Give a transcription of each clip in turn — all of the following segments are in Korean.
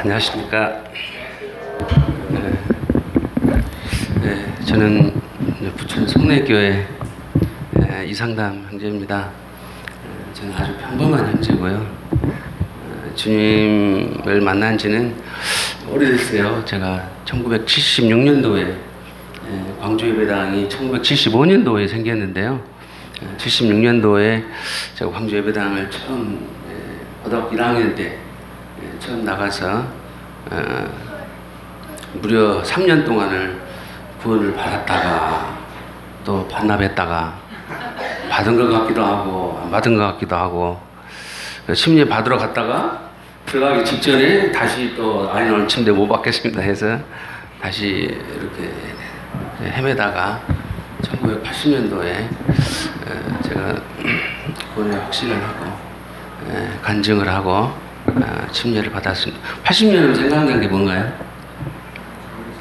안녕하십니까. 저는 부천 송내교회 이상담 형제입니다. 저는 아주 평범한 형제고요. 주님을 만난 지는 오래됐어요. 제가 1976년도에 광주 예배당이 1975년도에 생겼는데요. 76년도에 제가 광주 예배당을 처음 고등학교 1학년 때 처음 나가서 무려 3년 동안을 구원을 받았다가 또 반납했다가 받은 것 같기도 하고 안 받은 것 같기도 하고 침례 받으러 갔다가 들어가기 직전에 다시 또 아니 오늘 침례 못 받겠습니다 해서 다시 이렇게 헤매다가 1980년도에 제가 구원의 확신을 하고 간증을 하고 침례를 받았습니다. 80년은 생각난 게 뭔가요?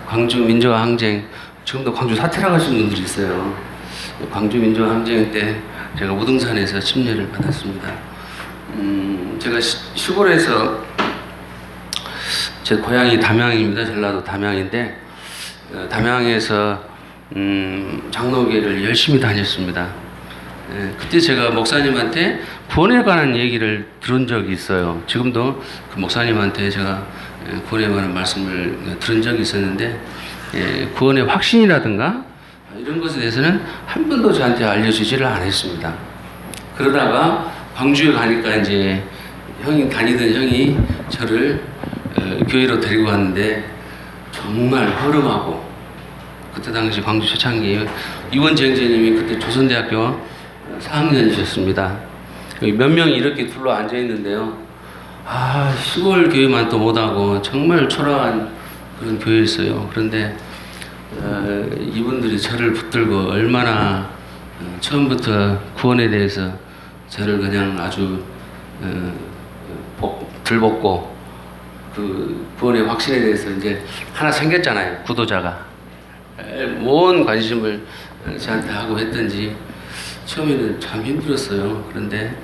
광주 민주화 항쟁, 지금도 광주 사퇴라 가신 분들이 있어요. 광주 민주화 항쟁 때 제가 우등산에서 침례를 받았습니다. 제가 시골에서 제 고향이 담양입니다. 전라도 담양인데 담양에서 장로교회를 열심히 다녔습니다. 그때 제가 목사님한테 구원에 관한 얘기를 들은 적이 있어요. 지금도 그 목사님한테 제가 구원에 관한 말씀을 들은 적이 있었는데 구원의 확신이라든가 이런 것에 대해서는 한 번도 저한테 알려주지를 않았습니다. 그러다가 광주에 가니까 이제 다니던 형이 저를 교회로 데리고 갔는데 정말 허름하고 그때 당시 광주 초창기 이원재 형제님이 그때 조선대학교 4학년이셨습니다. 여기 몇 명이 이렇게 둘러 앉아 있는데요. 시골 교회만 또 못하고 정말 초라한 그런 교회였어요. 그런데 이분들이 저를 붙들고 얼마나 처음부터 구원에 대해서 저를 그냥 아주 들볶고 그 구원의 확신에 대해서 이제 하나 생겼잖아요. 구도자가 온 관심을 저한테 하고 했던지 처음에는 참 힘들었어요. 그런데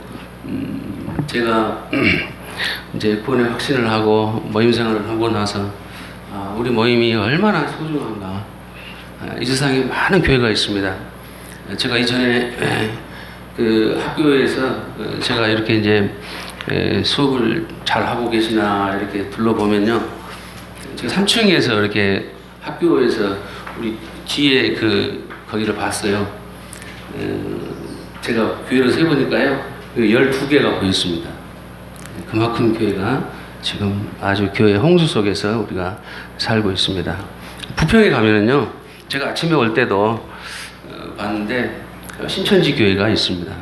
제가 이제 구원의 확신을 하고 모임 생활을 하고 나서 우리 모임이 얼마나 소중한가. 이 세상에 많은 교회가 있습니다. 제가 이전에 그 학교에서 제가 이렇게 이제 수업을 잘 하고 계시나 이렇게 둘러보면요. 제가 3층에서 이렇게 학교에서 우리 뒤에 거기를 봤어요. 제가 교회를 세보니까요, 12개가 보였습니다. 그만큼 교회가 지금 아주 교회 홍수 속에서 우리가 살고 있습니다. 부평에 가면은요, 제가 아침에 올 때도 봤는데, 신천지 교회가 있습니다.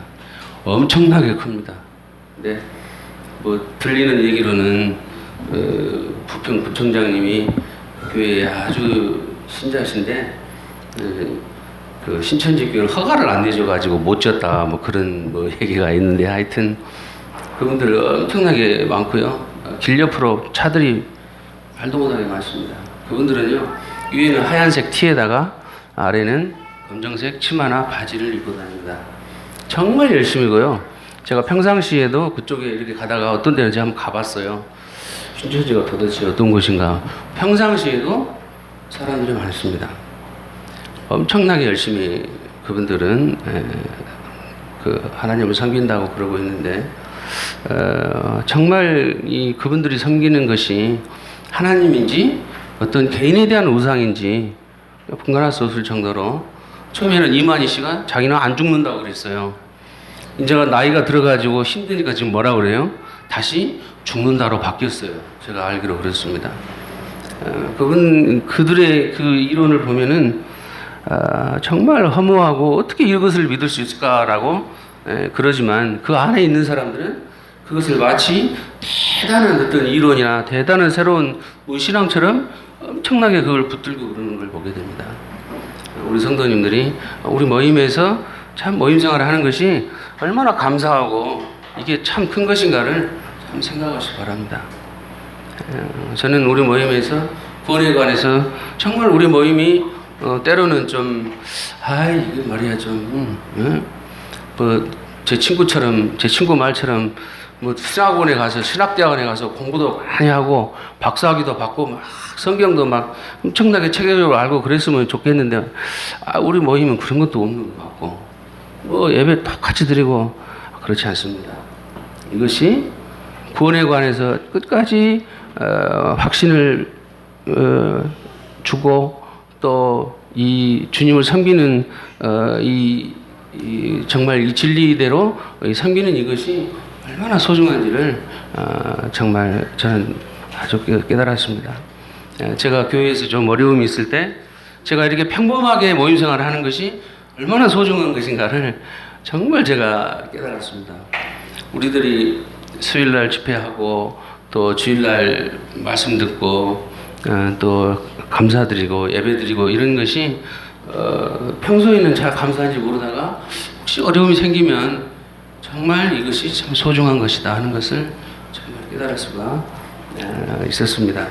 엄청나게 큽니다. 근데, 들리는 얘기로는, 부평 부총장님이 교회에 아주 신자신데, 그 신천지 교회는 허가를 안 내줘가지고 못 졌다 그런 얘기가 있는데 하여튼 그분들 엄청나게 많고요. 길 옆으로 차들이 말도 못하게 많습니다. 그분들은요 위에는 하얀색 티에다가 아래는 검정색 치마나 바지를 입고 다닙니다. 정말 열심히고요. 제가 평상시에도 그쪽에 이렇게 가다가 어떤 데는 제가 한번 가봤어요. 신천지가 도대체 어떤 곳인가. 평상시에도 사람들이 많습니다. 엄청나게 열심히 그분들은 그 하나님을 섬긴다고 그러고 있는데 정말 그분들이 섬기는 것이 하나님인지 어떤 개인에 대한 우상인지 분간할 수 없을 정도로 처음에는 이만희 씨가 자기는 안 죽는다고 그랬어요. 이제가 나이가 들어가지고 힘드니까 지금 뭐라 그래요? 다시 죽는다로 바뀌었어요. 제가 알기로 그렇습니다. 그들의 그 이론을 보면은 정말 허무하고 어떻게 이것을 믿을 수 있을까라고 그러지만 그 안에 있는 사람들은 그것을 마치 대단한 어떤 이론이나 대단한 새로운 신앙처럼 엄청나게 그걸 붙들고 그러는 걸 보게 됩니다. 우리 성도님들이 우리 모임에서 참 모임 생활을 하는 것이 얼마나 감사하고 이게 참 큰 것인가를 참 생각하시기 바랍니다. 저는 우리 모임에서 구원에 관해서 정말 우리 모임이 때로는 좀, 이게 말이야, 좀, 제 친구처럼, 제 친구 말처럼 뭐 신학원에 가서 신학대학원에 가서 공부도 많이 하고 박사학위도 받고 막 성경도 막 엄청나게 체계적으로 알고 그랬으면 좋겠는데 우리 모임은 그런 것도 없는 것 같고 뭐 예배 똑같이 드리고 그렇지 않습니다. 이것이 구원에 관해서 끝까지 확신을 주고 또 이 주님을 섬기는 정말 이 진리대로 섬기는 이것이 얼마나 소중한지를 정말 저는 아주 깨달았습니다. 제가 교회에서 좀 어려움이 있을 때 제가 이렇게 평범하게 모임 생활을 하는 것이 얼마나 소중한 것인가를 정말 제가 깨달았습니다. 우리들이 수요일날 집회하고 또 주일날 말씀 듣고 또 감사드리고 예배드리고 이런 것이 평소에는 잘 감사한지 모르다가 혹시 어려움이 생기면 정말 이것이 참 소중한 것이다 하는 것을 정말 깨달을 수가 있었습니다.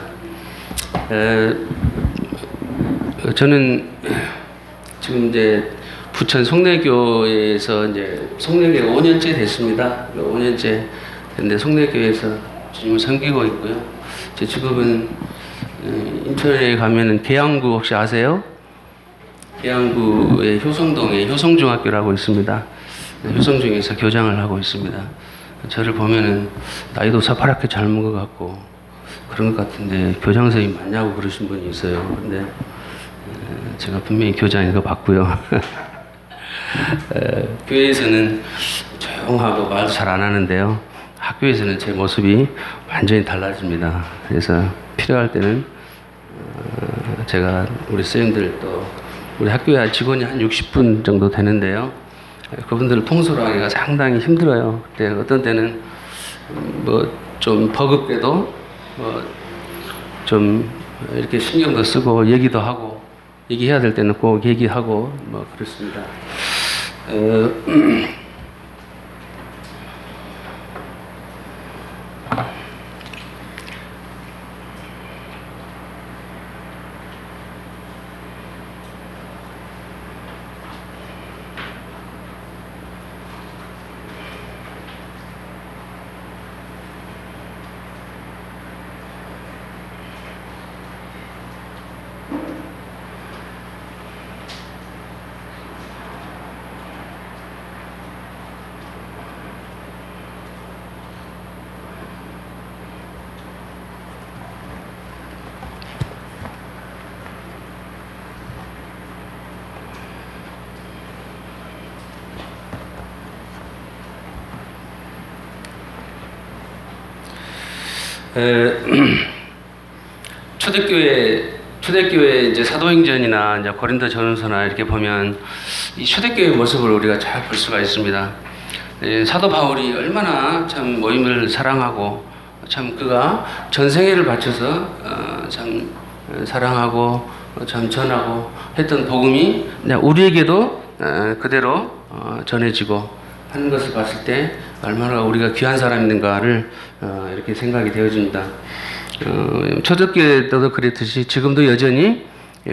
저는 지금 이제 부천 송내교회에서 이제 송내교회 5년째 됐습니다. 5년째 됐는데 송내교회에서 주님을 섬기고 있고요. 제 직업은 인천에 가면은 계양구 혹시 아세요? 계양구의 효성동에 효성중학교라고 있습니다. 효성중에서 교장을 하고 있습니다. 저를 보면은 나이도 새파랗게 젊은 것 같고 그런 것 같은데 교장 선생님 맞냐고 그러신 분이 있어요. 근데 제가 분명히 교장인 거 봤고요. 교회에서는 조용하고 말도 잘 안 하는데요. 학교에서는 제 모습이 완전히 달라집니다. 그래서 필요할 때는 제가 우리 선생님들 또 우리 학교에 직원이 한 60분 정도 되는데요. 그분들을 통솔 하기가 상당히 힘들어요. 그때 어떤 때는 뭐 좀 버겁게도 뭐 좀 이렇게 신경도 쓰고 얘기도 하고 얘기해야 될 때는 꼭 얘기하고 뭐 그렇습니다. 초대교회 이제 사도행전이나 이제 고린도 전후서나 이렇게 보면 이 초대교회의 모습을 우리가 잘 볼 수가 있습니다. 사도 바울이 얼마나 참 모임을 사랑하고 참 그가 전생애를 바쳐서 참 사랑하고 참 전하고 했던 복음이 우리에게도 그대로 전해지고 하는 것을 봤을 때 얼마나 우리가 귀한 사람인가를 이렇게 생각이 되어집니다. 초대교회도 그랬듯이 지금도 여전히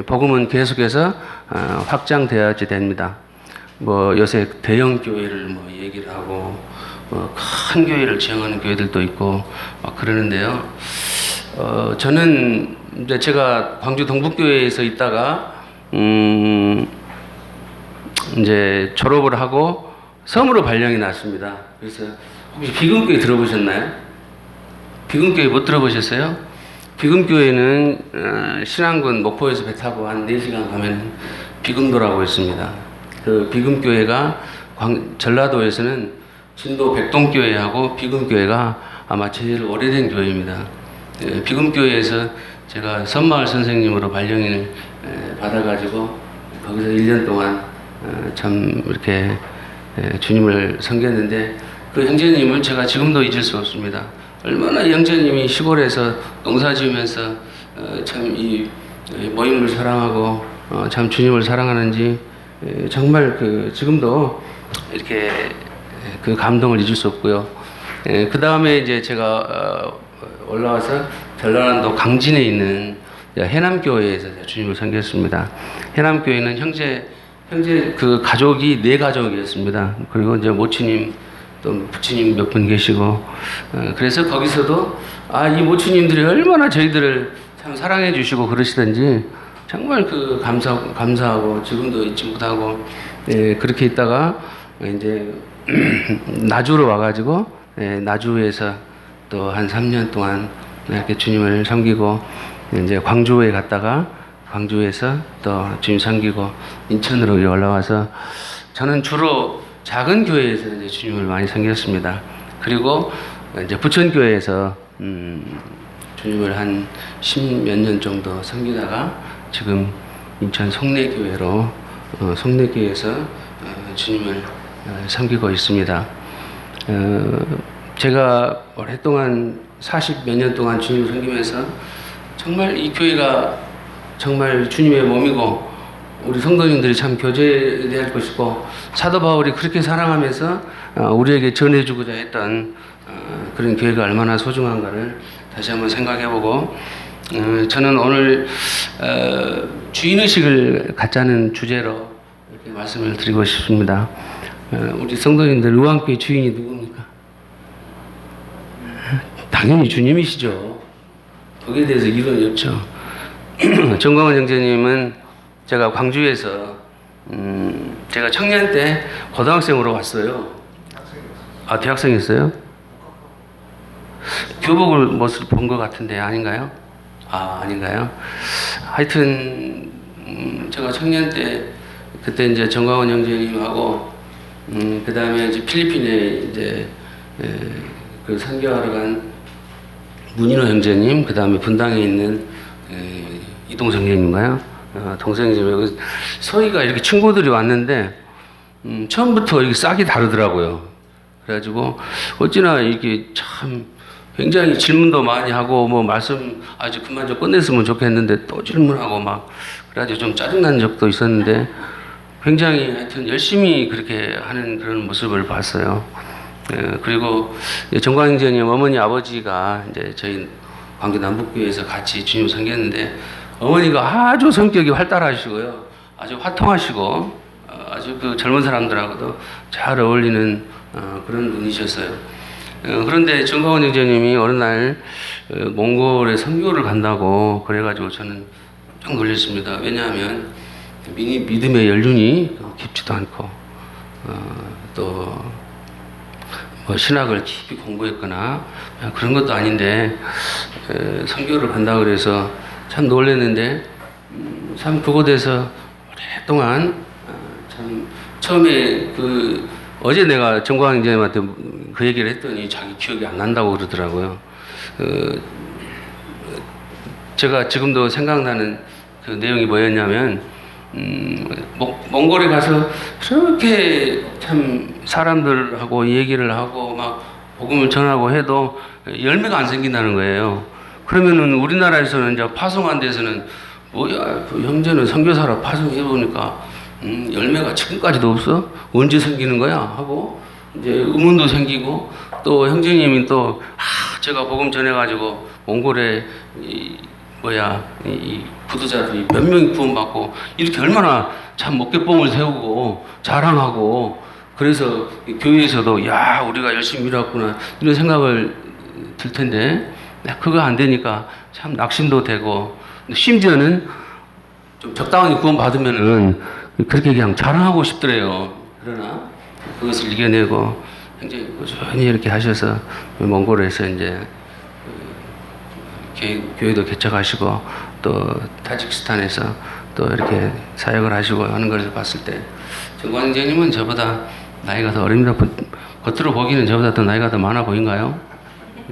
복음은 계속해서 확장되어야지 됩니다. 뭐 요새 대형 교회를 뭐 얘기를 하고 큰 교회를 지향하는 교회들도 있고 막 그러는데요. 저는 이제 제가 광주 동북교회에서 있다가 이제 졸업을 하고 섬으로 발령이 났습니다. 그래서 혹시 비금교회 들어보셨나요? 비금교회 못 들어보셨어요? 비금교회는 신안군 목포에서 배 타고 한 4시간 가면 비금도라고 있습니다. 그 비금교회가 전라도에서는 진도 백동교회하고 비금교회가 아마 제일 오래된 교회입니다. 비금교회에서 제가 선마을 선생님으로 발령을 받아가지고 거기서 1년 동안 참 이렇게 주님을 섬겼는데 그 형제님을 제가 지금도 잊을 수 없습니다. 얼마나 형제님이 시골에서 농사 지으면서 참 이 모임을 사랑하고 참 주님을 사랑하는지 정말 그 지금도 이렇게 그 감동을 잊을 수 없고요. 그 다음에 이제 제가 올라와서 전라남도 강진에 있는 해남교회에서 주님을 섬겼습니다. 해남교회는 형제 그 가족이 4가족이었습니다. 그리고 이제 모친님 또 부처님 몇 분 계시고 그래서 거기서도 이 모처님들이 얼마나 저희들을 참 사랑해 주시고 그러시던지 정말 그 감사하고 지금도 잊지 못하고 그렇게 있다가 이제 나주로 와가지고 나주에서 또 한 3년 동안 이렇게 주님을 섬기고 이제 광주에 갔다가 광주에서 또 주님 섬기고 인천으로 올라와서 저는 주로 작은 교회에서 이제 주님을 많이 섬겼습니다. 그리고 이제 부천교회에서 주님을 한 10몇 년 정도 섬기다가 지금 인천 성내교회로 성내교회에서 주님을 섬기고 있습니다. 제가 오랫동안 40몇 년 동안 주님을 섬기면서 정말 이 교회가 정말 주님의 몸이고 우리 성도님들이 참 교제될 것이고 사도 바울이 그렇게 사랑하면서 우리에게 전해주고자 했던 그런 교회가 얼마나 소중한가를 다시 한번 생각해보고 저는 오늘 주인의식을 갖자는 주제로 이렇게 말씀을 드리고 싶습니다. 우리 성도님들 의왕교회 주인이 누굽니까? 당연히 주님이시죠. 거기에 대해서 이론이 없죠. 정광훈 형제님은 제가 광주에서 제가 청년 때 고등학생으로 왔어요. 대학생이었어요? 교복을 모습 본 것 같은데 아닌가요? 아닌가요? 하여튼 제가 청년 때 그때 이제 정광훈 형제님하고 그 다음에 이제 필리핀에 이제 그 선교하러 간 문인호 형제님, 그 다음에 분당에 있는 이동성 형제님인가요? 동성 형제님. 서희가 이렇게 친구들이 왔는데 처음부터 이렇게 싹이 다르더라고요. 그래가지고 어찌나 이게 참 굉장히 질문도 많이 하고 뭐 말씀 아주 그만 좀 끝냈으면 좋겠는데 또 질문하고 막 그래가지고 좀 짜증난 적도 있었는데 굉장히 하여튼 열심히 그렇게 하는 그런 모습을 봤어요. 그리고 정광 형제님 어머니 아버지가 이제 저희 광주 남북교회에서 같이 주님 섬겼는데 어머니가 아주 성격이 활달하시고요, 아주 화통하시고 아주 그 젊은 사람들하고도 잘 어울리는 그런 분이셨어요. 그런데 정광훈 형제님이 어느 날 몽골에 선교를 간다고 그래가지고 저는 깜짝 놀랐습니다. 왜냐하면 믿음의 연륜이 깊지도 않고 또 뭐 신학을 깊이 공부했거나 그런 것도 아닌데 선교를 간다 그래서 참 놀랐는데 참 그곳에서 오랫동안 참 처음에 어제 내가 정광 형제님한테 그 얘기를 했더니 자기 기억이 안 난다고 그러더라고요. 제가 지금도 생각나는 그 내용이 뭐였냐면 몽골에 가서 그렇게 참 사람들하고 얘기를 하고 막 복음을 전하고 해도 열매가 안 생긴다는 거예요. 그러면은 우리나라에서는 이제 파송한 데서는 뭐야 그 형제는 선교사라 파송해 보니까 열매가 지금까지도 없어? 언제 생기는 거야? 하고 이제 의문도 생기고 또 형제님이 또 제가 복음 전해가지고 몽골에 이 부도자들이 몇 명이 구원받고 이렇게 얼마나 참 어깨뽕을 세우고 자랑하고 그래서 교회에서도 야 우리가 열심히 일했구나 이런 생각을 들 텐데 그거 안 되니까 참 낙심도 되고 심지어는 좀 적당히 구원받으면은 그렇게 그냥 자랑하고 싶더래요. 그러나 그것을 이겨내고 굉장히 꾸준히 이렇게 하셔서 몽골에서 이제 교회도 개척하시고 또 타지키스탄에서 또 이렇게 사역을 하시고 하는 것을 봤을 때 정광 형제님은 저보다 나이가 더 어립니다. 겉으로 보기는 저보다 더 나이가 더 많아 보인가요?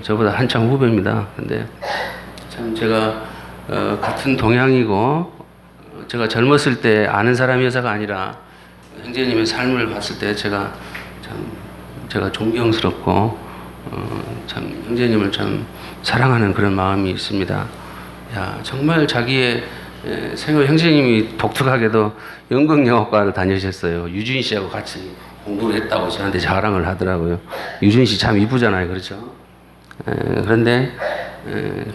저보다 한참 후배입니다. 근데 참 제가 같은 동양이고 제가 젊었을 때 아는 사람이어서가 아니라 형제님의 삶을 봤을 때 제가 존경스럽고 참 형제님을 참 사랑하는 그런 마음이 있습니다. 야 정말 자기의 생을 형제님이 독특하게도 연극영화과를 다니셨어요. 유진 씨하고 같이 공부를 했다고 저한테 자랑을 하더라고요. 유진 씨 참 이쁘잖아요, 그렇죠? 그런데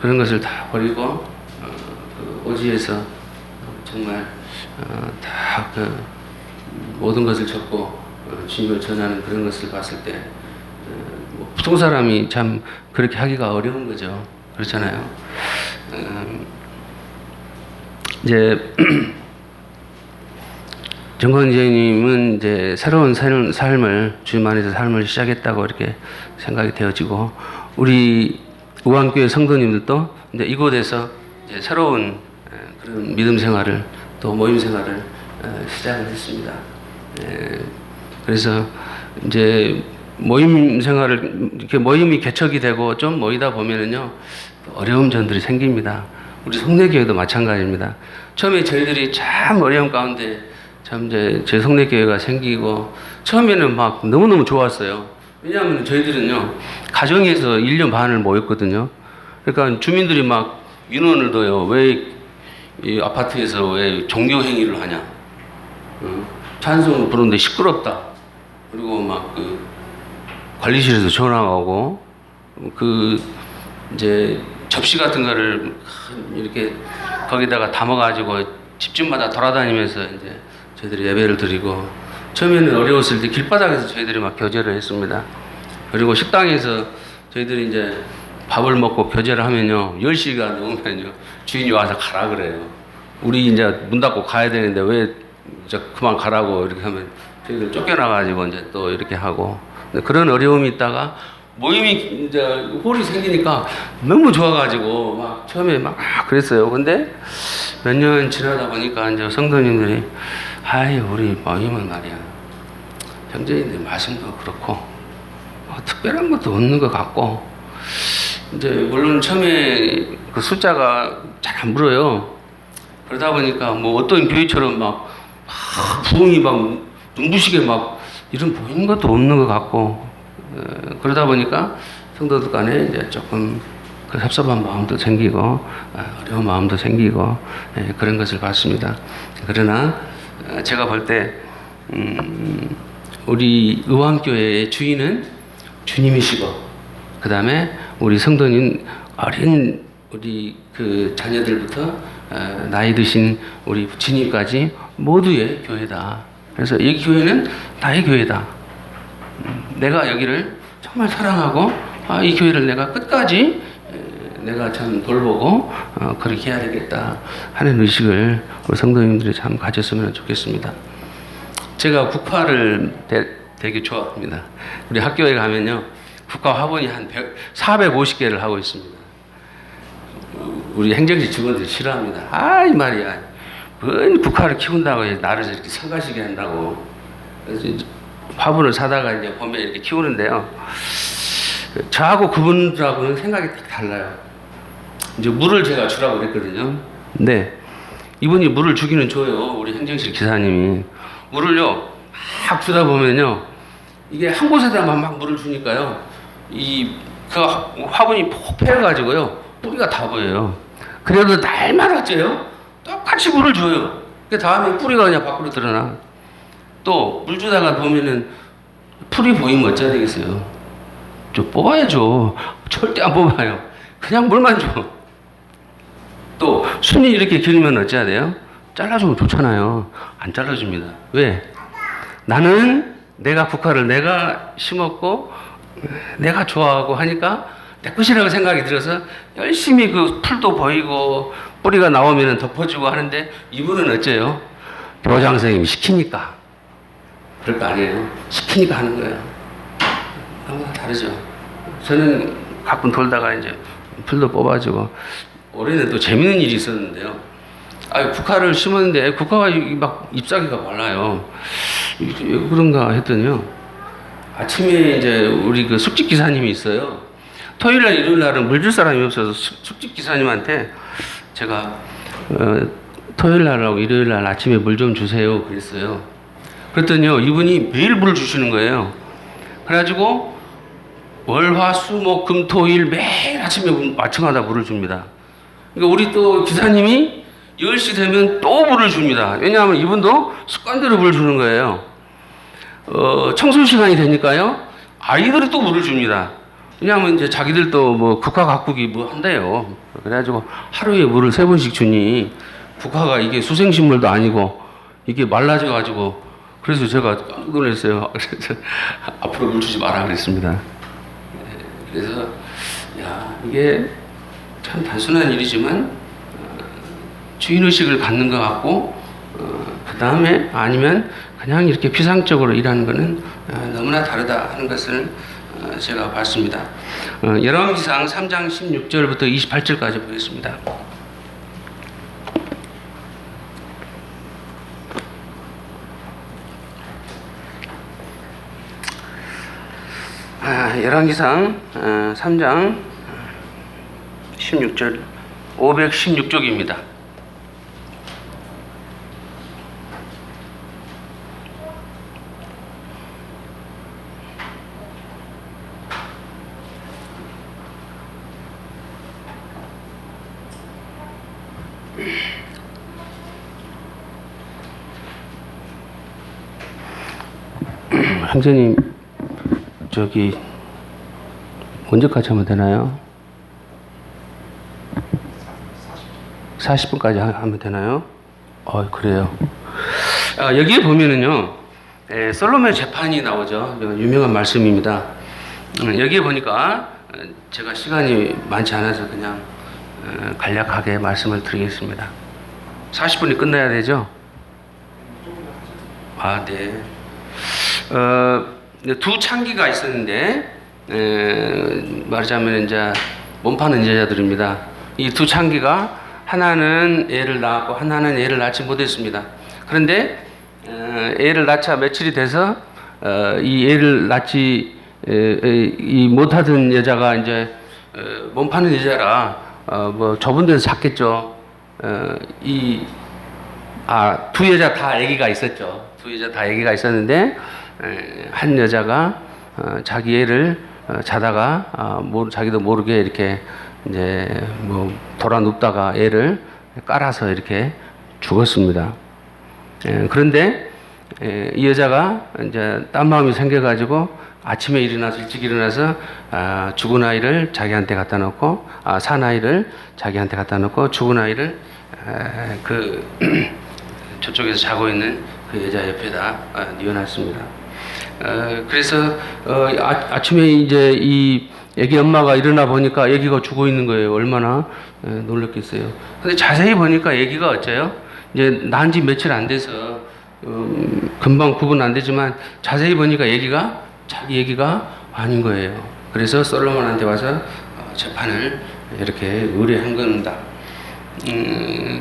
그런 것을 다 버리고 그 오지에서 정말 다 그 모든 것을 접고 주님을 전하는 그런 것을 봤을 때 보통 사람이 참 그렇게 하기가 어려운 거죠. 그렇잖아요. 이제 정건재님은 이제 새로운 삶을 주님 안에서 삶을 시작했다고 이렇게 생각이 되어지고, 우리 우한교회 성도님들도 이제 이곳에서 이제 새로운 그런 믿음 생활을 또 모임 생활을 시작을 했습니다. 그래서 이제 모임 생활을 이렇게 모임이 개척이 되고 좀 모이다 보면은요 어려운 점들이 생깁니다. 우리 성내교회도 마찬가지입니다. 처음에 저희들이 참 어려운 가운데 참 이제 제 성내교회가 생기고 처음에는 막 너무너무 좋았어요. 왜냐하면 저희들은요 가정에서 1년 반을 모였거든요. 그러니까 주민들이 막 민원을 둬요. 왜 이 아파트에서 왜 종교 행위를 하냐? 찬송을 부르는데 시끄럽다. 그리고 막 그 관리실에서 전화가 오고 그 이제 접시 같은 거를 이렇게 거기다가 담아가지고 집집마다 돌아다니면서 이제 저희들이 예배를 드리고, 처음에는 어려웠을 때 길바닥에서 저희들이 막 교제를 했습니다. 그리고 식당에서 저희들이 이제 밥을 먹고 교제를 하면요 10시가 넘으면요 주인이 와서 가라 그래요. 우리 이제 문 닫고 가야 되는데 왜 이제 그만 가라고 이렇게 하면 저희들 쫓겨나가지고 이제 또 이렇게 하고, 그런 어려움이 있다가 모임이 이제 홀이 생기니까 너무 좋아가지고 막 처음에 막 그랬어요. 근데 몇 년 지나다 보니까 이제 성도님들이 아이 우리 모임은 말이야 형제인데 말씀도 그렇고 특별한 것도 없는 것 같고, 이제 물론 처음에 그 숫자가 잘 안 불어요. 그러다 보니까 뭐 어떤 교회처럼 막 부흥이 막 눈부시게 막 이런 보이는 것도 없는 것 같고, 그러다 보니까 성도들 간에 이제 조금 그 섭섭한 마음도 생기고 어려운 마음도 생기고 그런 것을 봤습니다. 그러나 제가 볼 때 우리 의왕교회의 주인은 주님이시고, 그 다음에 우리 성도님 어린 우리 그 자녀들부터 나이 드신 우리 부친님까지 모두의 교회다. 그래서 이 교회는 나의 교회다. 내가 여기를 정말 사랑하고 이 교회를 내가 끝까지 내가 참 돌보고 그렇게 해야 되겠다 하는 의식을 우리 성도님들이 참 가졌으면 좋겠습니다. 제가 국화를 되게 좋아합니다. 우리 학교에 가면요 국화 화분이 한 450개를 하고 있습니다. 우리 행정실 직원들이 싫어합니다. 이 말이야. 뭔 국화를 키운다고 나를 이렇게 성가시게 한다고. 그래서 화분을 사다가 이제 봄에 이렇게 키우는데요. 저하고 그분들하고는 생각이 딱 달라요. 이제 물을 제가 주라고 그랬거든요. 근데 이분이 물을 주기는 줘요. 우리 행정실 기사님이. 물을요, 막 주다 보면요. 이게 한 곳에다만 막 물을 주니까요. 그 화분이 폭패해가지고요. 뿌리가 다 보여요. 그래도 날마다 어째요? 똑같이 물을 줘요. 그 다음에 뿌리가 그냥 밖으로 드러나. 또 물 주다가 보면은 풀이 보이면 어쩌야 되겠어요? 좀 뽑아야죠. 절대 안 뽑아요. 그냥 물만 줘. 또 순이 이렇게 길면 어쩌야 돼요? 잘라주면 좋잖아요. 안 잘라줍니다. 왜? 나는 내가 국화를 내가 심었고 내가 좋아하고 하니까 내 것이라고 생각이 들어서 열심히 그 풀도 보이고 뿌리가 나오면 덮어주고 하는데, 이분은 어째요? 교장 선생님이 시키니까. 그럴 거 아니에요. 시키니까 하는 거예요. 너무 다르죠. 저는 가끔 돌다가 이제 풀도 뽑아주고, 올해는 또 재밌는 일이 있었는데요. 국화를 심었는데 국화가 막 잎사귀가 말라요. 왜 그런가 했더니요. 아침에 이제 우리 그 숙직 기사님이 있어요. 토요일날 일요일날은 물 줄 사람이 없어서 숙직 기사님한테 제가 토요일날하고 일요일날 아침에 물 좀 주세요 그랬어요. 그랬더니요 이분이 매일 물을 주시는 거예요. 그래가지고 월화수목금토일 매일 아침에 아침마다 물을 줍니다. 그러니까 우리 또 기사님이 10시 되면 또 물을 줍니다. 왜냐하면 이분도 습관대로 물을 주는 거예요. 청소 시간이 되니까요 아이들이 또 물을 줍니다. 왜냐하면 이제 자기들도 뭐 국화 가꾸기 뭐 한대요. 그래가지고 하루에 물을 3번씩 주니 국화가 이게 수생식물도 아니고 이게 말라져가지고, 그래서 제가 깜짝 놀랐어요. 앞으로 물 주지 마라 그랬습니다. 그래서 야 이게 참 단순한 일이지만 주인의식을 갖는 것 같고 그 다음에 아니면 그냥 이렇게 피상적으로 일하는 것은 너무나 다르다 하는 것을 제가 봤습니다. 열왕기상 3장 16절부터 28절까지 보겠습니다. 열왕기상 3장 16절 516쪽입니다. 형제님 저기 언제까지 하면 되나요? 40분까지 하면 되나요? 그래요. 여기에 보면은요, 솔로몬의 재판이 나오죠. 유명한 말씀입니다. 여기에 보니까 제가 시간이 많지 않아서 그냥 간략하게 말씀을 드리겠습니다. 40분이 끝나야 되죠? 네. 두 창기가 있었는데 말하자면 이제 몸파는 여자들입니다. 이 두 창기가 하나는 애를 낳았고 하나는 애를 낳지 못했습니다. 그런데 애를 낳자 며칠이 돼서 이 애를 낳지 못하던 여자가 이제 몸파는 여자라 뭐 좁은 데서 잤겠죠. 두 여자 다 아기가 있었죠. 두 여자 다 아기가 있었는데 한 여자가 자기 애를 자다가 자기도 모르게 이렇게 이제 뭐 돌아 눕다가 애를 깔아서 이렇게 죽었습니다. 그런데 이 여자가 이제 딴 마음이 생겨가지고 아침에 일찍 일어나서 죽은 아이를 자기한테 갖다 놓고 산 아이를 자기한테 갖다 놓고 죽은 아이를 저쪽에서 자고 있는 그 여자 옆에다 뉘어놨습니다. 그래서 아침에 이제 이 애기 엄마가 일어나 보니까 애기가 죽어 있는 거예요. 얼마나 놀랐겠어요. 근데 자세히 보니까 애기가 어째요? 이제 낳은 지 며칠 안 돼서 금방 구분 안 되지만 자세히 보니까 애기가 자기 애기가 아닌 거예요. 그래서 솔로몬한테 와서 재판을 이렇게 의뢰한 겁니다.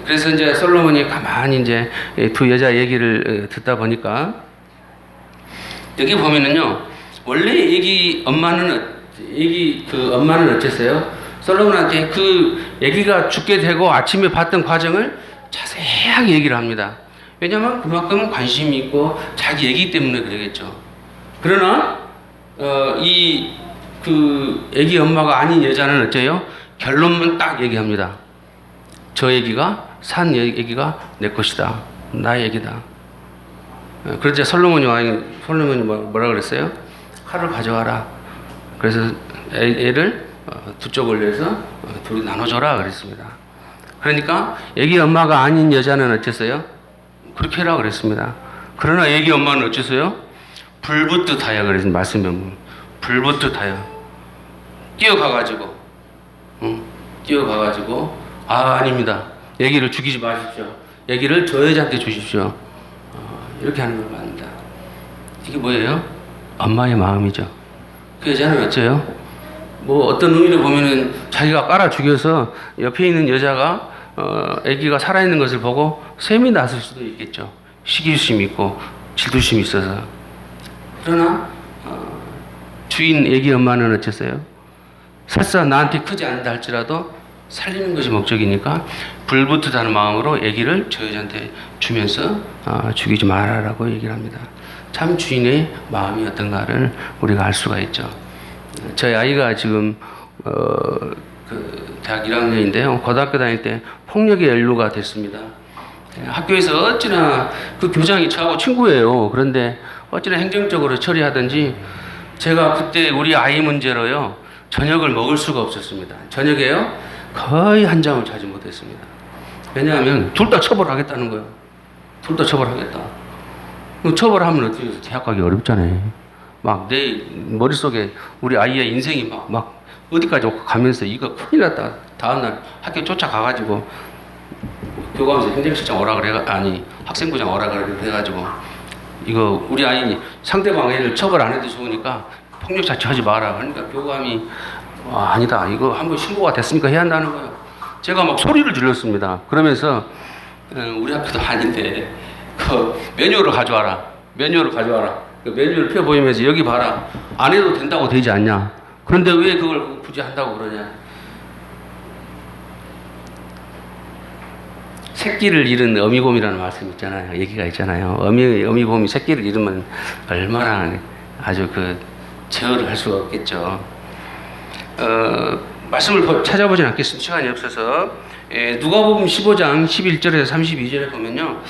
그래서 이제 솔로몬이 가만히 이제 두 여자 얘기를 듣다 보니까 여기 보면은요, 원래 엄마는 어쨌어요? 솔로몬한테 그 아기가 죽게 되고 아침에 봤던 과정을 자세하게 얘기를 합니다. 왜냐하면 그만큼 관심이 있고 자기 아기 때문에 그러겠죠. 그러나 아기 엄마가 아닌 여자는 어째요? 결론만 딱 얘기합니다. 저 아기가 산 아기가 내 것이다. 나의 아기다. 그러자 솔로몬이 뭐라 그랬어요? 칼을 가져와라. 그래서 애를 두 쪽을 내서 둘이 나눠줘라 그랬습니다. 그러니까 아기 엄마가 아닌 여자는 어쨌어요? 그렇게 해라 그랬습니다. 그러나 아기 엄마는 어쨌어요? 불붙듯 하여 그랬습니다. 말씀에 불붙듯 하여 뛰어가가지고 아닙니다. 아기를 죽이지 마십시오. 아기를 저 여자한테 주십시오. 이렇게 하는 걸 말합니다. 이게 뭐예요? 엄마의 마음이죠. 그 여자는 어째요? 뭐 어떤 의미로 보면은 자기가 깔아 죽여서 옆에 있는 여자가 아기가 살아있는 것을 보고 셈이 났을 수도 있겠죠. 시기심이 있고 질투심이 있어서. 그러나 주인 아기 엄마는 어쨌어요? 설사 나한테 크지 않다 할지라도 살리는 것이 목적이니까 불붙듯하는 마음으로 아기를 저 여자한테 주면서 죽이지 말아라고 얘기를 합니다. 참 주인의 마음이 어떤가를 우리가 알 수가 있죠. 저희 아이가 지금 대학 1학년인데요. 고등학교 다닐 때 폭력의 연루가 됐습니다. 학교에서 어찌나 그 교장이 저하고 친구예요. 그런데 어찌나 행정적으로 처리하든지 제가 그때 우리 아이 문제로요. 저녁을 먹을 수가 없었습니다. 저녁에요. 거의 한 장을 자지 못했습니다. 왜냐하면 둘 다 처벌하겠다는 거예요. 둘 다 처벌하겠다. 처벌하면 어떻게 해서 대학 가기 어렵잖아요. 막 내 머릿속에 우리 아이의 인생이 막 어디까지 가면서 이거 큰일 났다. 다음날 학교 쫓아가가지고 교감에서 행정실장 오라 그래 아니 학생부장 오라 그래가지고 이거 우리 아이 상대방 애를 처벌 안 해도 좋으니까 폭력 자체하지 마라. 그러니까 교감이 아니다. 이거 한번 신고가 됐으니까 해야 한다는 거예요. 제가 막 소리를 질렀습니다. 그러면서 우리 학교도 아닌데 그 매뉴얼을 가져와라. 매뉴얼을 가져와라. 그 매뉴얼을 펴 보이면서 여기 봐라. 안 해도 된다고 되지 않냐. 그런데 왜 그걸 굳이 한다고 그러냐. 새끼를 잃은 어미곰이라는 말씀 있잖아요. 얘기가 있잖아요. 어미곰이 새끼를 잃으면 얼마나 아주 그 제어를 할 수가 없겠죠. 말씀을 찾아보진 않겠습니다. 시간이 없어서. 누가복음 15장 11절에서 32절에 보면요.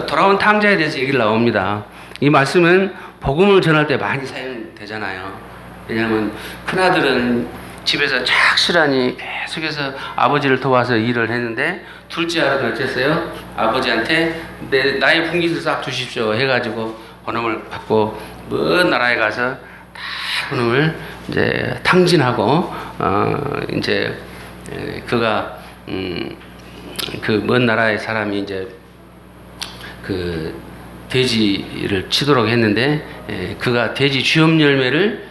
돌아온 탕자에 대해서 얘기를 나옵니다. 이 말씀은 복음을 전할 때 많이 사용되잖아요. 왜냐하면 큰아들은 집에서 착실하니 계속해서 아버지를 도와서 일을 했는데 둘째 아들은 어쨌어요? 아버지한테 나의 분깃을 싹 주십시오 해가지고 번호를 받고 먼 나라에 가서 다 그놈을 이제 탕진하고 이제 그가 그 먼 나라의 사람이 이제 그 돼지를 치도록 했는데 그가 돼지 쥐염 열매를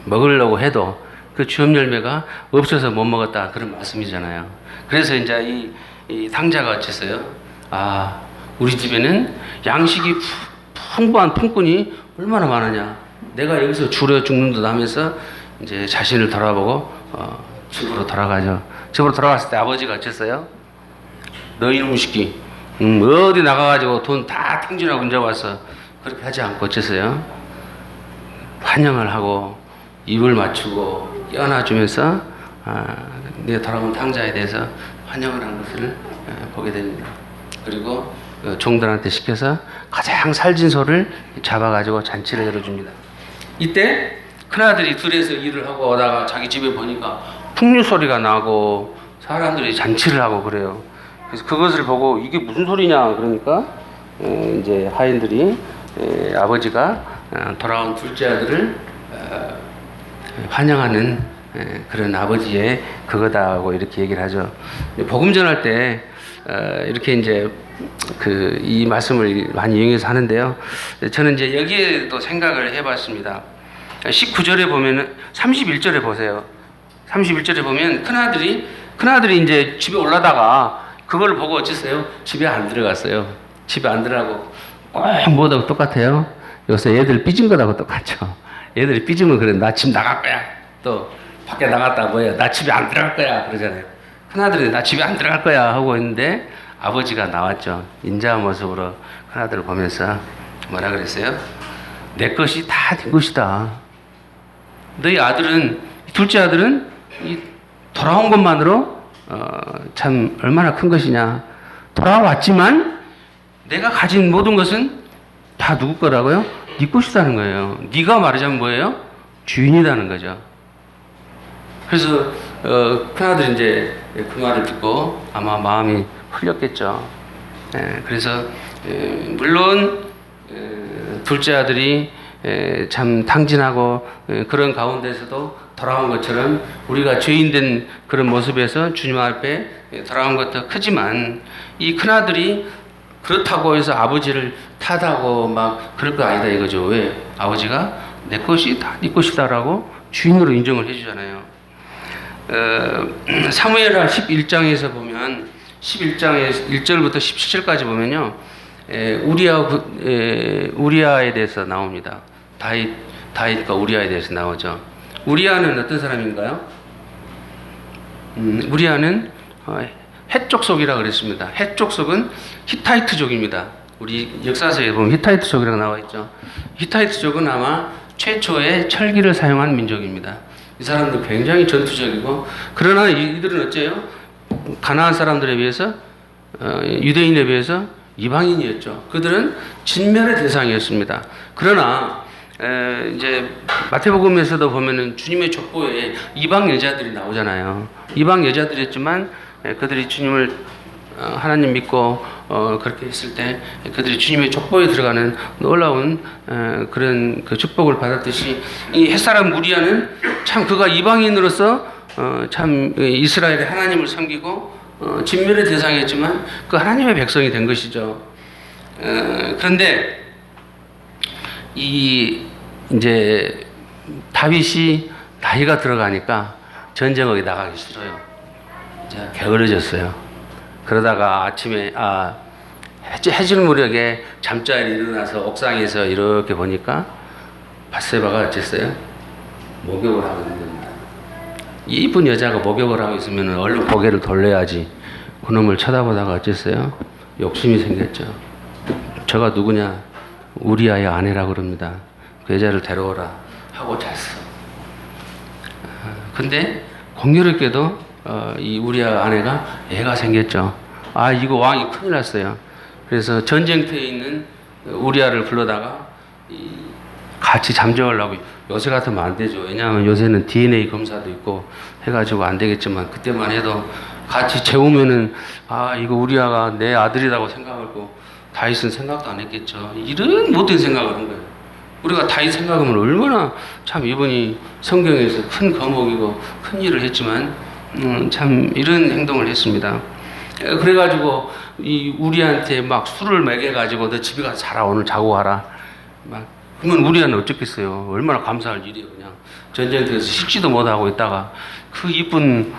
먹으려고 해도 그 쥐염 열매가 없어서 못 먹었다 그런 말씀이잖아요. 그래서 이제 이 탕자가 어쨌어요? 아, 우리 집에는 양식이 풍부한 품꾼이 얼마나 많으냐. 내가 여기서 줄여 죽는 듯 하면서 이제 자신을 돌아보고 집으로 돌아가죠. 집으로 돌아갔을 때 아버지가 어쨌어요? 너 이놈 새끼 어디 나가가지고 돈 다 탕진하고 이제 와서 그렇게 하지 않고 어쨌어요? 환영을 하고 입을 맞추고 껴안아주면서 내 돌아온 탕자에 대해서 환영을 한 것을 보게 됩니다. 그리고 종들한테 시켜서 가장 살진 소를 잡아가지고 잔치를 열어줍니다. 이때 큰아들이 들에서 일을 하고 오다가 자기 집에 보니까 풍류 소리가 나고 사람들이 잔치를 하고 그래요. 그래서 그것을 보고 이게 무슨 소리냐 그러니까 이제 하인들이 아버지가 돌아온 둘째 아들을 환영하는 그런 아버지의 그거다고 이렇게 얘기를 하죠. 복음 전할 때 이렇게 이제 이 말씀을 많이 이용해서 하는데요. 저는 이제 여기에도 생각을 해봤습니다. 19절에 보면은 31절에 보세요. 31절에 보면 큰아들이 이제 집에 올라다가 그걸 보고 어쨌어요? 집에 안 들어갔어요. 집에 안 들어가고 꼭 뭐하고 똑같아요. 요새 애들 삐진 거하고 똑같죠. 애들이 삐지면 그래. 나 집 나갈 거야. 또 밖에 나갔다 뭐야. 나 집에 안 들어갈 거야. 그러잖아요. 큰아들이 나 집에 안 들어갈 거야 하고 있는데 아버지가 나왔죠. 인자한 모습으로 큰아들을 보면서 뭐라 그랬어요? 내 것이 다 네 것이다. 너희 아들은 둘째 아들은 이 돌아온 것만으로 참 얼마나 큰 것이냐. 돌아왔지만 내가 가진 모든 것은 다 누구 거라고요? 네 것이라는 거예요. 네가 말하자면 뭐예요? 주인이라는 거죠. 그래서 큰아들이 이제 그 말을 듣고 아마 마음이 흘렸겠죠. 그래서 물론 둘째 아들이 참 탕진하고 그런 가운데서도 돌아온 것처럼 우리가 죄인된 그런 모습에서 주님 앞에 돌아온 것도 크지만 이 큰아들이 그렇다고 해서 아버지를 탓하고 막 그럴 거 아니다 이거죠. 왜? 아버지가 내 것이 다 네 것이다라고 주인으로 인정을 해주잖아요. 사무엘하 11장에서 보면 11장의 1절부터 17절까지 보면요. 우리아에 대해서 나옵니다. 다윗과 우리아에 대해서 나오죠. 우리아는 어떤 사람인가요? 우리아는 헷족속이라 그랬습니다. 헷족속은 히타이트족입니다. 우리 역사서에 보면 히타이트족이라고 나와 있죠. 히타이트족은 아마 최초의 철기를 사용한 민족입니다. 이 사람들 굉장히 전투적이고 그러나 이들은 어째요? 가나안 사람들에 비해서 유대인에 비해서 이방인이었죠. 그들은 진멸의 대상이었습니다. 그러나 이제 마태복음에서도 보면은 주님의 족보에 이방 여자들이 나오잖아요. 이방 여자들이었지만 그들이 주님을 하나님 믿고 그렇게 했을 때 그들이 주님의 족보에 들어가는 놀라운 그런 그 축복을 받았듯이 이 햇사람 우리아는 참 그가 이방인으로서 참 이스라엘의 하나님을 섬기고 진멸의 대상이었지만 그 하나님의 백성이 된 것이죠. 그런데 이제 다윗이 나이가 들어가니까 전쟁에 나가기 싫어요. 이제 게을러졌어요. 그러다가 아침에 해질 무렵에 잠자리 일어나서 옥상에서 이렇게 보니까 밧세바가 어쨌어요? 목욕을 하고 있는 겁니다. 이쁜 여자가 목욕을 하고 있으면 얼른 고개를 돌려야지. 그놈을 쳐다보다가 어쨌어요? 욕심이 생겼죠. 저가 누구냐? 우리아의 아내라고 그럽니다. 그 여자를 데려오라 하고 잤어. 근데 공교롭게도 이 우리아 아내가 애가 생겼죠. 이거 왕이 큰일 났어요. 그래서 전쟁터에 있는 우리아를 불러다가 같이 잠재우려고. 요새 같으면 안 되죠. 왜냐하면 요새는 DNA 검사도 있고 해가지고 안 되겠지만 그때만 해도 같이 재우면은 이거 우리아가 내 아들이라고 생각하고 다윗은 생각도 안 했겠죠. 이런 못된 생각을 한 거예요. 우리가 다윗 생각하면 얼마나 참 이분이 성경에서 큰 거목이고 큰 일을 했지만 참 이런 행동을 했습니다. 그래가지고 이 우리한테 막 술을 먹여가지고 너 집에 가서 자라, 오늘 자고 가라. 그러면 우리는 어쩌겠어요. 얼마나 감사할 일이에요. 그냥 전쟁터에서 씻지도 못하고 있다가 그 이쁜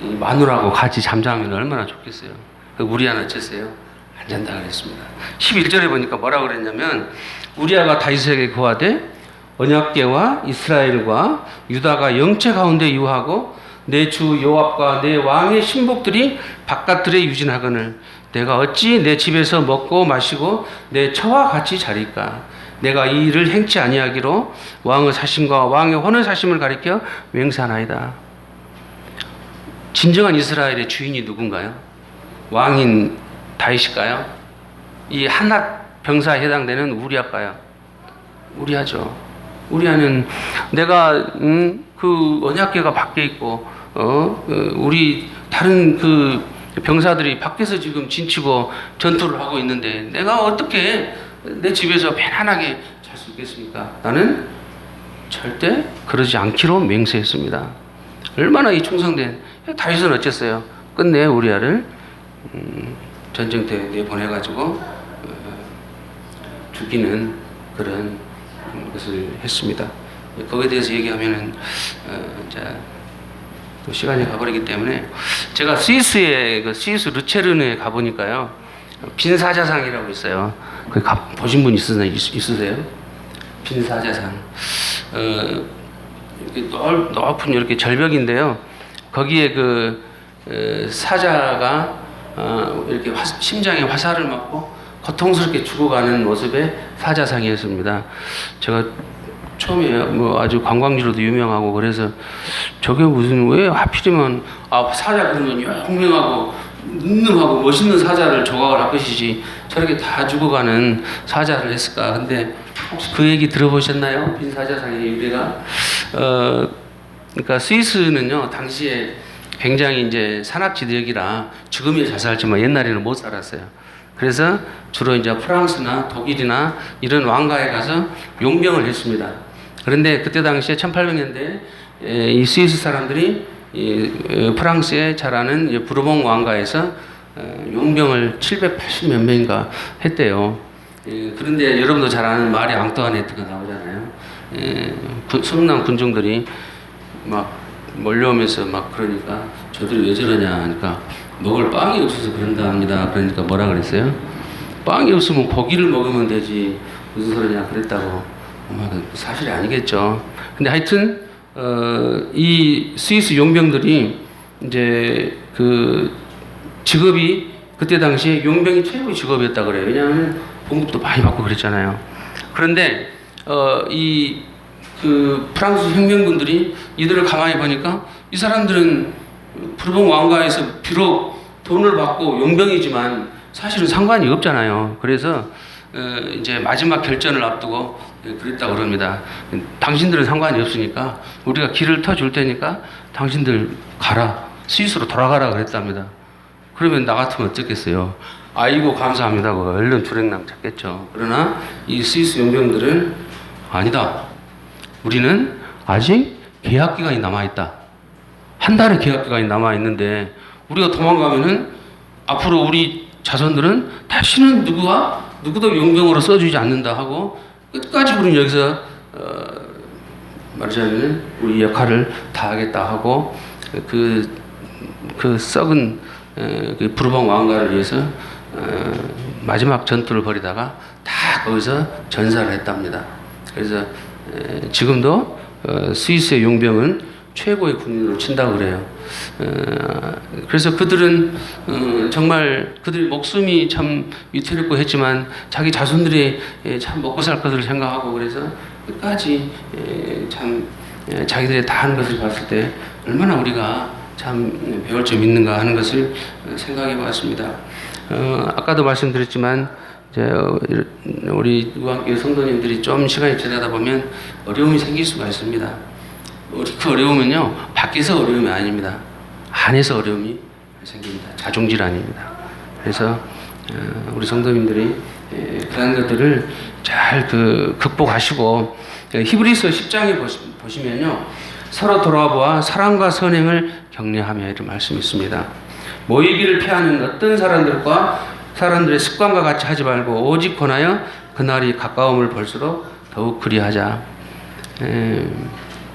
마누라하고 같이 잠자면 얼마나 좋겠어요. 우리아는 어쨌어요? 안 잔다 그랬습니다. 11절에 보니까 뭐라고 그랬냐면 우리아가 다윗에게 고하되 언약궤와 이스라엘과 유다가 영체 가운데 유하고 내 주 요압과 내 왕의 신복들이 바깥들에 유진하거늘 내가 어찌 내 집에서 먹고 마시고 내 처와 같이 자릴까. 내가 이 일을 행치 아니하기로 왕의 사심과 왕의 혼의 사심을 가리켜 맹세하나이다. 진정한 이스라엘의 주인이 누군가요? 왕인 다윗일까요? 이 한낱 병사에 해당되는 우리아일까요? 우리아죠. 우리아는 내가 그 언약궤가 밖에 있고 우리 다른 그 병사들이 밖에서 지금 진치고 전투를 하고 있는데 내가 어떻게 내 집에서 편안하게 잘 수 있겠습니까? 나는 절대 그러지 않기로 맹세했습니다. 얼마나 이 충성된 다윗은 어쨌어요? 끝내 우리아를 전쟁터에 내보내가지고 죽이는 그런 것을 했습니다. 거기에 대해서 얘기하면은 또 시간이 가버리기 때문에 제가 스위스에 스위스 루체른에 가보니까요 빈사자상이라고 있어요. 거기 보신 분 있으세요? 빈사자상. 이렇게 높은 이렇게 절벽인데요. 거기에 그 사자가 이렇게 심장에 화살을 맞고 고통스럽게 죽어가는 모습의 사자상이었습니다. 제가 처음에 아주 관광지로도 유명하고 그래서 저게 무슨 왜 하필이면 사자 그러면 용맹하고 능능하고 멋있는 사자를 조각을 할 것이지 저렇게 다 죽어가는 사자를 했을까. 근데 혹시 그 얘기 들어보셨나요? 빈 사자상의 유래가 그러니까 스위스는요 당시에 굉장히 이제 산악지대역이라 지금이야 잘 살지만 옛날에는 못 살았어요. 그래서 주로 이제 프랑스나 독일이나 이런 왕가에 가서 용병을 했습니다. 그런데 그때 당시에 1800년대 이 스위스 사람들이 프랑스에 자라는 부르봉 왕가에서 용병을 780몇 명인가 했대요. 그런데 여러분도 잘 아는 마리 앙뚜아네트가 나오잖아요. 성남 군중들이 막 몰려오면서 막 그러니까 저들이 왜 저러냐 하니까 먹을 빵이 없어서 그런다 합니다. 그러니까 뭐라 그랬어요? 빵이 없으면 고기를 먹으면 되지 무슨 소리냐 그랬다고. 사실이 아니겠죠. 근데 하여튼 이 스위스 용병들이 이제 그 직업이 그때 당시에 용병이 최고의 직업이었다 그래요. 왜냐하면 봉급도 많이 받고 그랬잖아요. 그런데 이 그 프랑스 혁명군들이 이들을 가만히 보니까 이 사람들은 부르봉 왕가에서 비록 돈을 받고 용병이지만 사실은 상관이 없잖아요. 그래서 이제 마지막 결전을 앞두고 그랬다고 그럽니다. 당신들은 상관이 없으니까 우리가 길을 터줄 테니까 당신들 가라. 스위스로 돌아가라 그랬답니다. 그러면 나 같으면 어떻겠어요? 아이고 감사합니다. 고 얼른 주랭랑 찾겠죠. 그러나 이 스위스 용병들은 아니다. 우리는 아직 계약 기간이 남아 있다. 한 달의 계약 기간이 남아 있는데 우리가 도망가면은 앞으로 우리 자손들은 다시는 누구도 용병으로 써주지 않는다 하고 끝까지 우리는 여기서 말하자면 우리 역할을 다하겠다 하고 그 썩은 그 부르방 왕가를 위해서 마지막 전투를 벌이다가 다 거기서 전사를 했답니다. 그래서 지금도 스위스의 용병은 최고의 군인으로 친다고 그래요. 그래서 그들은 정말 그들의 목숨이 참 위태롭고 했지만 자기 자손들이 참 먹고 살 것을 생각하고 그래서 끝까지 참 자기들이 다 하는 것을 봤을 때 얼마나 우리가 참 배울 점 있는가 하는 것을 생각해 봤습니다. 아까도 말씀드렸지만 이제 우리 우한교회 성도님들이 좀 시간이 지나다 보면 어려움이 생길 수가 있습니다. 그 어려움은요 밖에서 어려움이 아닙니다. 안에서 어려움이 생깁니다. 자존질환입니다. 그래서 우리 성도님들이 그런 것들을 잘 극복하시고 히브리서 10장에 보시면요 서로 돌아보아 사랑과 선행을 격려하며 이런 말씀이 있습니다. 모이기를 피하는 어떤 사람들의 습관과 같이 하지 말고 오직 권하여 그날이 가까움을 볼수록 더욱 그리하자.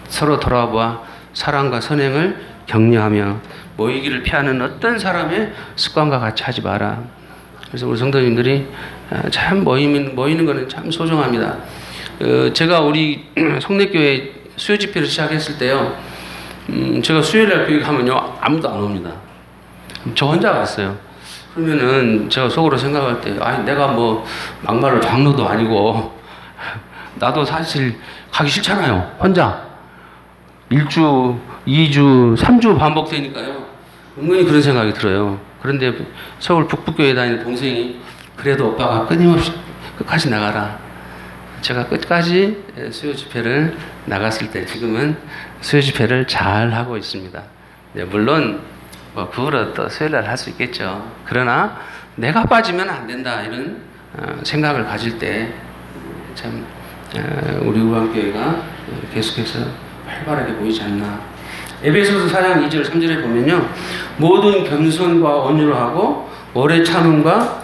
서로 돌아보아 사랑과 선행을 격려하며 모이기를 피하는 어떤 사람의 습관과 같이 하지 마라. 그래서 우리 성도님들이 참 모이는 것은 참 소중합니다. 제가 우리 성례교회 수요 집회를 시작했을 때요, 제가 수요일날 교회 가면요 아무도 안 옵니다. 저 혼자 갔어요. 그러면은 제가 속으로 생각할 때, 아니 내가 뭐 막말로 장로도 아니고 나도 사실 가기 싫잖아요. 혼자 1주, 2주, 3주 반복되니까요. 은근히 그런 생각이 들어요. 그런데 서울 북부교회 다니는 동생이 그래도 오빠가 끊임없이 끝까지 나가라. 제가 끝까지 수요 집회를 나갔을 때 지금은 수요 집회를 잘 하고 있습니다. 네, 물론 뭐 그 후로 또 수요일날 할 수 있겠죠. 그러나 내가 빠지면 안 된다 이런 생각을 가질 때 참 우리 우한교회가 계속해서 활발하게 보이지 않나. 에베소서 4장 2절 3절에 보면요 모든 겸손과 온유를 하고 오래 참음과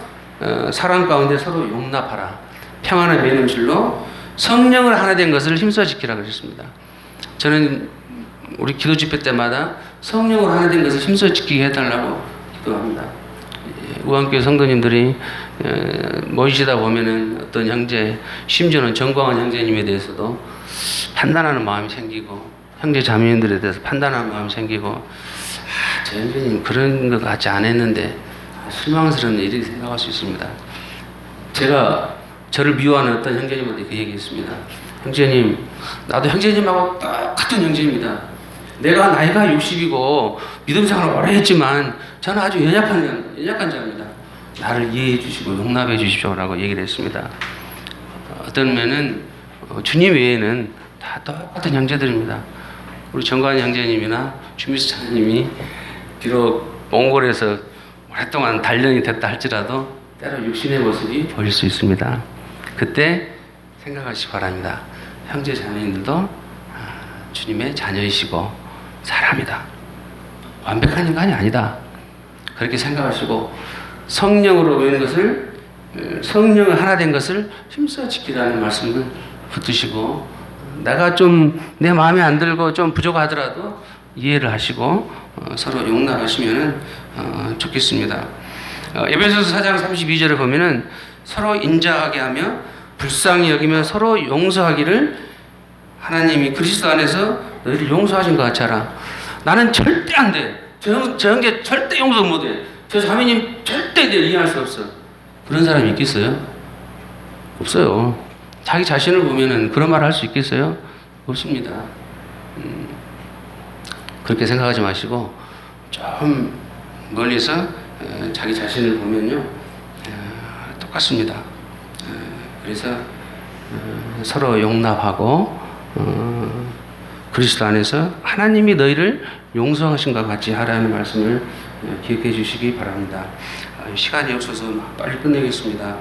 사랑 가운데 서로 용납하라. 평안을 맺는 줄로 성령을 하나 된 것을 힘써 지키라 그랬습니다. 저는 우리 기도 집회 때마다 성령을 하나 된 것을 힘써 지키게 해달라고 기도합니다. 우한교회 성도님들이 모이시다 보면은 어떤 형제, 심지어는 정광환 형제님에 대해서도 판단하는 마음이 생기고 형제 자매님들에 대해서 판단하는 마음이 생기고 저 형제님 그런 것 같지 않았는데 실망스러운 일이 생각할 수 있습니다. 제가 저를 미워하는 어떤 형제님한테 그 얘기했습니다. 형제님, 나도 형제님하고 똑같은 형제입니다. 내가 나이가 60이고 믿음 생활을 오래 했지만 저는 아주 연약한 자입니다. 나를 이해해 주시고 용납해 주십시오라고 얘기를 했습니다. 어떤 면은 주님 외에는 다 똑같은 형제들입니다. 우리 정관 형제님이나 주미수 차장님이 비록 몽골에서 오랫동안 단련이 됐다 할지라도 때로 육신의 모습이 보일 수 있습니다. 그때 생각하시기 바랍니다. 형제 자매님들도 주님의 자녀이시고 사람이다. 완벽한 인간이 아니다. 그렇게 생각하시고 성령으로 모이는 것을 성령을 하나 된 것을 힘써 지키라는 말씀을 붙드시고 내가 좀 내 마음에 안 들고 좀 부족하더라도 이해를 하시고 서로 용납하시면 좋겠습니다. 에베소서 4장 32절에 보면은 서로 인자하게 하며 불쌍히 여기며 서로 용서하기를 하나님이 그리스도 안에서 너희를 용서하신 것 같이 하라. 나는 절대 안 돼. 저 형제 절대 용서 못 해. 저 자매님 절대 내 이해할 수 없어. 그런 사람이 있겠어요? 없어요. 자기 자신을 보면은 그런 말 할 수 있겠어요? 없습니다. 그렇게 생각하지 마시고 좀 멀리서 자기 자신을 보면요 똑같습니다. 그래서 서로 용납하고 그리스도 안에서 하나님이 너희를 용서하신 것 같이 하라는 말씀을 기억해 주시기 바랍니다. 시간이 없어서 빨리 끝내겠습니다.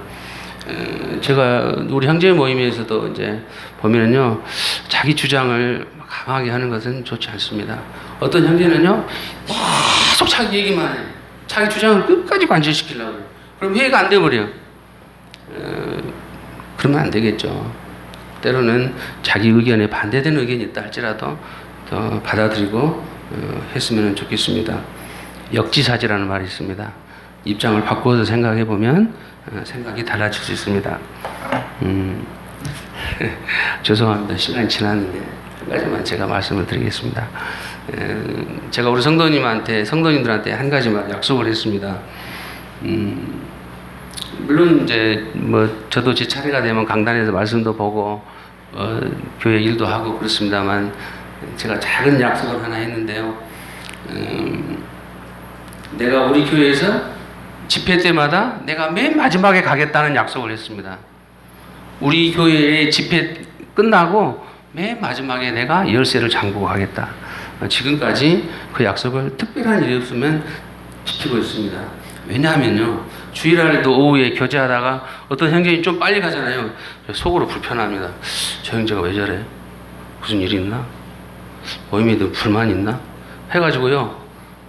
제가 우리 형제 모임에서도 이제 보면은요, 자기 주장을 강하게 하는 것은 좋지 않습니다. 어떤 형제는요, 계속 자기 얘기만 해. 자기 주장을 끝까지 관철시키려고 해요. 그럼 회의가 안 돼버려. 그러면 안 되겠죠. 때로는 자기 의견에 반대되는 의견이 있다 할지라도 더 받아들이고 했으면 좋겠습니다. 역지사지라는 말이 있습니다. 입장을 바꾸어서 생각해 보면 생각이 달라질 수 있습니다. 죄송합니다. 시간이 지났는데 한 가지만 제가 말씀을 드리겠습니다. 제가 우리 성도님들한테 한 가지만 약속을 했습니다. 물론 이제 뭐 저도 제 차례가 되면 강단에서 말씀도 보고 교회 일도 하고 그렇습니다만, 제가 작은 약속을 하나 했는데요. 내가 우리 교회에서 집회 때마다 내가 맨 마지막에 가겠다는 약속을 했습니다. 우리 교회의 집회 끝나고 맨 마지막에 내가 열쇠를 잠그고 가겠다. 지금까지 그 약속을 특별한 일이 없으면 지키고 있습니다. 왜냐하면요, 주일날에도 오후에 교제하다가 어떤 형제님 좀 빨리 가잖아요. 속으로 불편합니다. 저 형제가 왜 저래? 무슨 일이 있나? 모임에도 불만 있나? 해가지고요,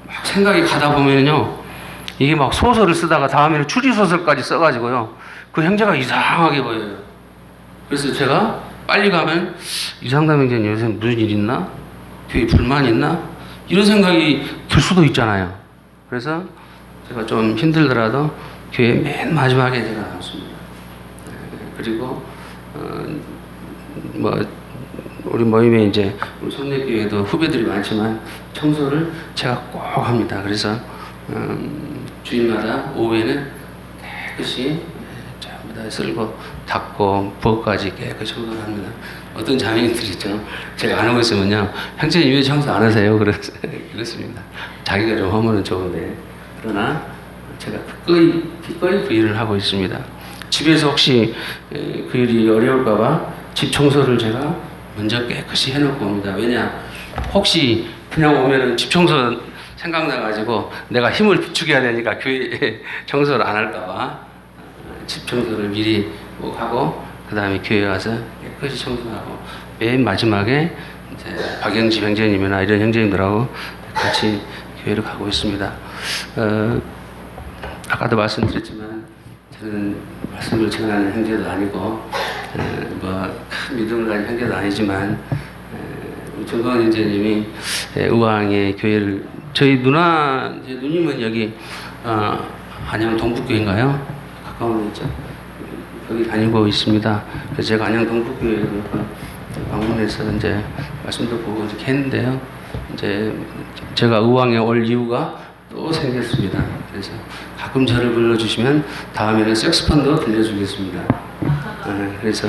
막 생각이 가다 보면요, 이게 막 소설을 쓰다가 다음에는 추리소설까지 써가지고요, 그 형제가 이상하게 보여요. 그래서 제가 빨리 가면 이상담 형제님 요새 무슨 일 있나? 뒤에 불만 있나? 이런 생각이 들 수도 있잖아요. 그래서 제가 좀 힘들더라도 교회 맨 마지막에 제가 나왔습니다. 그리고 뭐 우리 모임에 이제 우리 성내교회도 후배들이 많지만 청소를 제가 꼭 합니다. 그래서 주일마다 오후에는 깨끗이 전부 다 쓸고 닦고 부엌까지 깨끗이 청소를 합니다. 어떤 자매님들이 있죠. 제가 안 하고 있으면요, 형제님 왜 청소 안 하세요? 그렇습니다. 자기가 좀 하면은 좋은데, 그러나 제가 기꺼이 그 일을 하고 있습니다. 집에서 혹시 그 일이 어려울까봐 집 청소를 제가 먼저 깨끗이 해놓고 옵니다. 왜냐, 혹시 그냥 오면은 집 청소 생각나가지고 내가 힘을 비축해야 되니까 교회 청소를 안 할까봐 집 청소를 미리 꼭 하고, 그 다음에 교회 와서 깨끗이 청소하고, 맨 마지막에 이제 박영지 형제님이나 이런 형제님들하고 같이 교회를 가고 있습니다. 아까도 말씀드렸지만 저는 말씀을 전하는 형제도 아니고 큰 믿음을 가진 형제도 아니지만, 정광 형제님이 의왕의 교회를, 저희 누님은 여기 안양 동북교회인가요? 가까운 데 있죠. 거기 다니고 있습니다. 그래서 제가 안양 동북교회에 방문해서 이제 말씀도 보고 이렇게 했는데요. 이제 제가 의왕에 올 이유가 또 생겼습니다. 그래서 가끔 저를 불러주시면 다음에는 색스폰도 들려주겠습니다. 그래서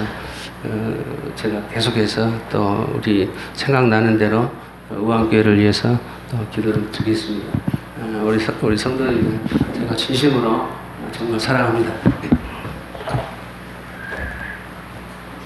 제가 계속해서 또 우리 생각나는 대로 의왕교회를 위해서 또 기도를 드리겠습니다. 우리 성도님들 제가 진심으로 정말 사랑합니다.